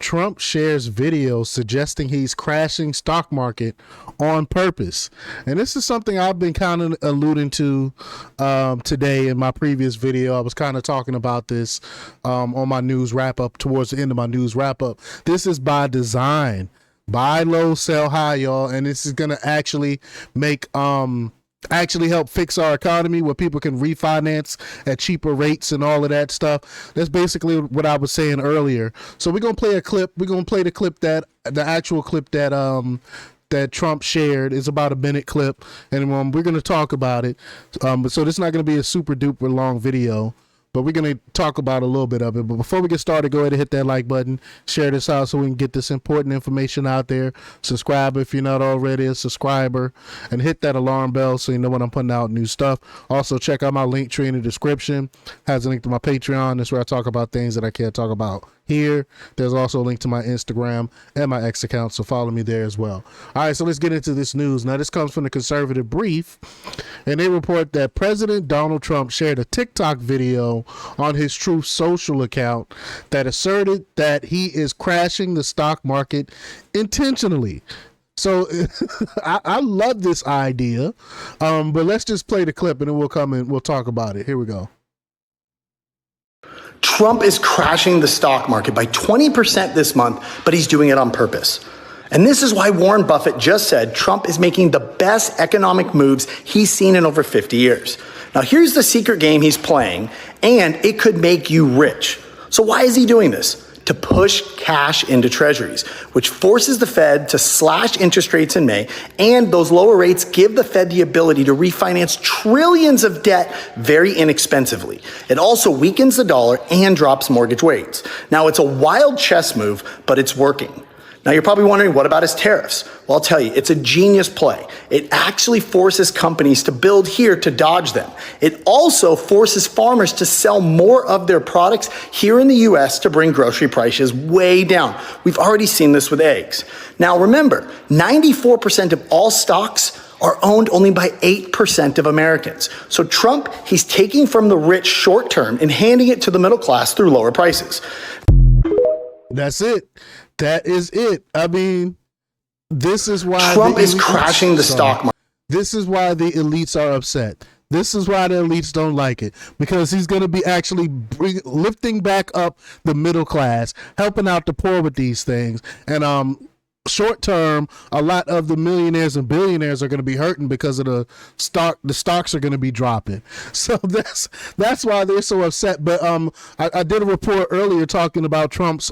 Trump shares video suggesting he's crashing stock market on purpose. And this is something I've been kind of alluding to today in my previous video. I was kind of talking about this on my news wrap up, towards the end of my news wrap up. This is by design. Buy low, sell high, y'all. And this is going to actually make actually help fix our economy, where people can refinance at cheaper rates and all of that stuff. That's basically what I was saying earlier. So we're going to play a clip. We're going to play the actual clip that Trump shared. Is about a minute clip, and we're going to talk about it. So this is not going to be a super duper long video, but we're going to talk about a little bit of it. But before we get started, go ahead and hit that like button, share this out so we can get this important information out there. Subscribe if you're not already a subscriber, and hit that alarm bell so you know when I'm putting out new stuff. Also, check out my link tree in the description. Has a link to my Patreon. That's where I talk about things that I can't talk about here. There's also a link to my Instagram and my X account, so follow me there as well. All right, so let's get into this news. Now, this comes from the Conservative Brief, and they report that President Donald Trump shared a TikTok video on his Truth Social account that asserted that he is crashing the stock market intentionally. So I love this idea, but let's just play the clip and then we'll come and we'll talk about it. Here we go. Trump is crashing the stock market by 20% this month, but he's doing it on purpose. And this is why Warren Buffett just said Trump is making the best economic moves he's seen in over 50 years. Now, here's the secret game he's playing, and it could make you rich. So why is he doing this? To push cash into treasuries, which forces the Fed to slash interest rates in May, and those lower rates give the Fed the ability to refinance trillions of debt very inexpensively. It also weakens the dollar and drops mortgage rates. Now, it's a wild chess move, but it's working. Now, you're probably wondering, what about his tariffs? Well, I'll tell you, it's a genius play. It actually forces companies to build here to dodge them. It also forces farmers to sell more of their products here in the US to bring grocery prices way down. We've already seen this with eggs. Now, remember, 94% of all stocks are owned only by 8% of Americans. So Trump, he's taking from the rich short term and handing it to the middle class through lower prices. That's it. That is it. I mean, this is why Trump is crashing the stock market. This is why the elites are upset. This is why the elites don't like it, because he's going to be actually lifting back up the middle class, helping out the poor with these things. And short term, a lot of the millionaires and billionaires are going to be hurting because of the stocks are going to be dropping. So that's why they're so upset. But I did a report earlier talking about Trump's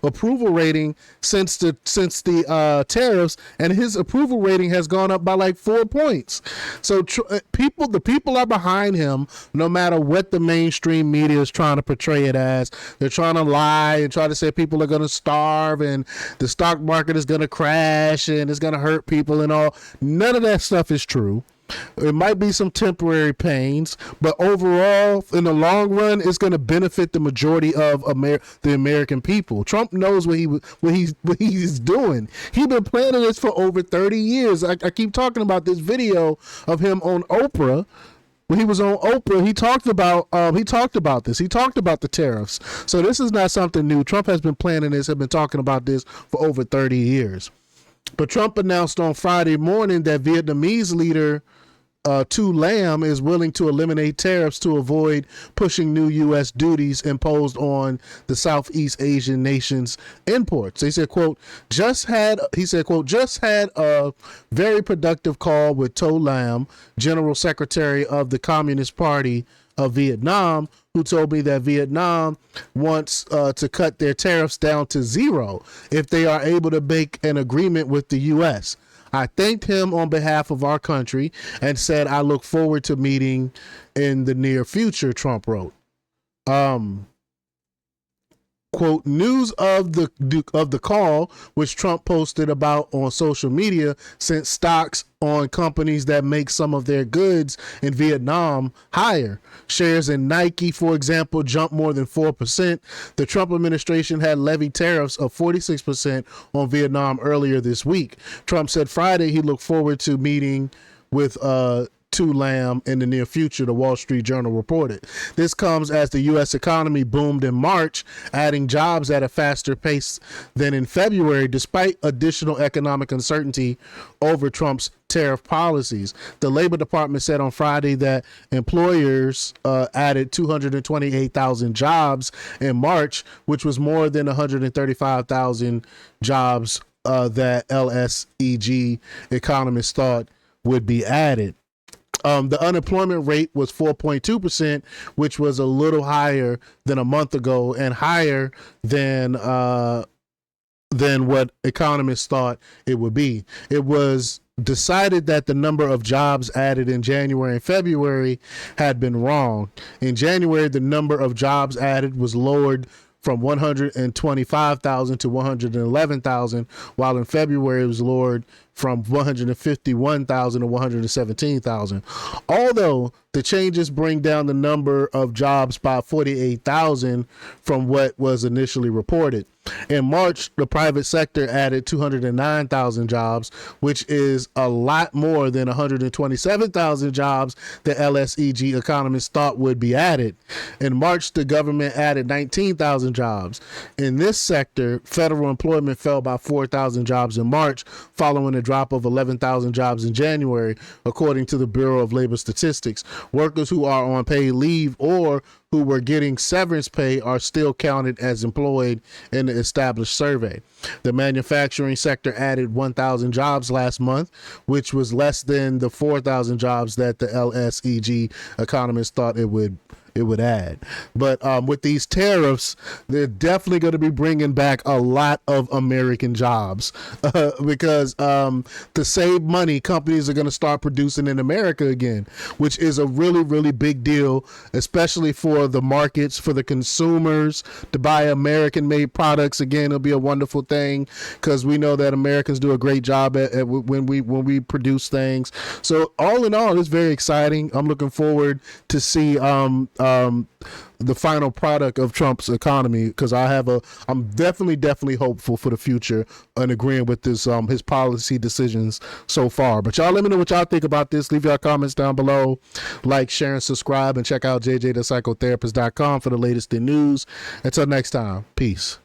approval rating since the tariffs, and his approval rating has gone up by like 4 points. So the people are behind him, no matter what the mainstream media is trying to portray it as. They're trying to lie and try to say people are going to starve and the stock market is going to crash and it's going to hurt people and all. None of that stuff is true. It might be some temporary pains, but overall, in the long run, it's going to benefit the majority of the American people. Trump knows what he's doing. He's been planning this for over 30 years. I keep talking about this video of him on Oprah. When he was on Oprah, he talked about this. He talked about the tariffs. So this is not something new. Trump has been planning this, have been talking about this for over 30 years. But Trump announced on Friday morning that Vietnamese leader Tu Lam is willing to eliminate tariffs to avoid pushing new U.S. duties imposed on the Southeast Asian nations' imports. They said, quote, just had a very productive call with Tu Lam, General Secretary of the Communist Party of Vietnam, who told me that Vietnam wants to cut their tariffs down to zero if they are able to make an agreement with the U.S. I thanked him on behalf of our country and said, I look forward to meeting in the near future, Trump wrote. Quote, news of the call, which Trump posted about on social media, sent stocks on companies that make some of their goods in Vietnam higher. Shares in Nike, for example, jumped more than 4%. The Trump administration had levied tariffs of 46% on Vietnam earlier this week. Trump said Friday he looked forward to meeting with to Lamb in the near future, the Wall Street Journal reported. This comes as the U.S. economy boomed in March, adding jobs at a faster pace than in February, despite additional economic uncertainty over Trump's tariff policies. The Labor Department said on Friday that employers added 228,000 jobs in March, which was more than 135,000 jobs that LSEG economists thought would be added. The unemployment rate was 4.2%, which was a little higher than a month ago and higher than what economists thought it would be. It was decided that the number of jobs added in January and February had been wrong. In January, the number of jobs added was lowered from 125,000 to 111,000, while in February it was lowered from 151,000 to 117,000. Although the changes bring down the number of jobs by 48,000 from what was initially reported. In March, the private sector added 209,000 jobs, which is a lot more than 127,000 jobs the LSEG economists thought would be added. In March, the government added 19,000 jobs. In this sector, federal employment fell by 4,000 jobs in March, following a drop of 11,000 jobs in January, according to the Bureau of Labor Statistics. Workers who are on paid leave or who were getting severance pay are still counted as employed in the established survey. The manufacturing sector added 1,000 jobs last month, which was less than the 4,000 jobs that the LSEG economists thought it would add. But with these tariffs, they're definitely going to be bringing back a lot of American jobs because to save money, companies are going to start producing in America again, which is a really, really big deal, especially for the markets, for the consumers to buy American-made products. Again, it'll be a wonderful thing because we know that Americans do a great job at when we produce things. So all in all, it's very exciting. I'm looking forward to see the final product of Trump's economy, because I'm definitely hopeful for the future and agreeing with this his policy decisions so far. But y'all let me know what y'all think about this. Leave your comments down below. Like, share, and subscribe, and check out jjthepsychotherapist.com for the latest in news. Until next time, peace.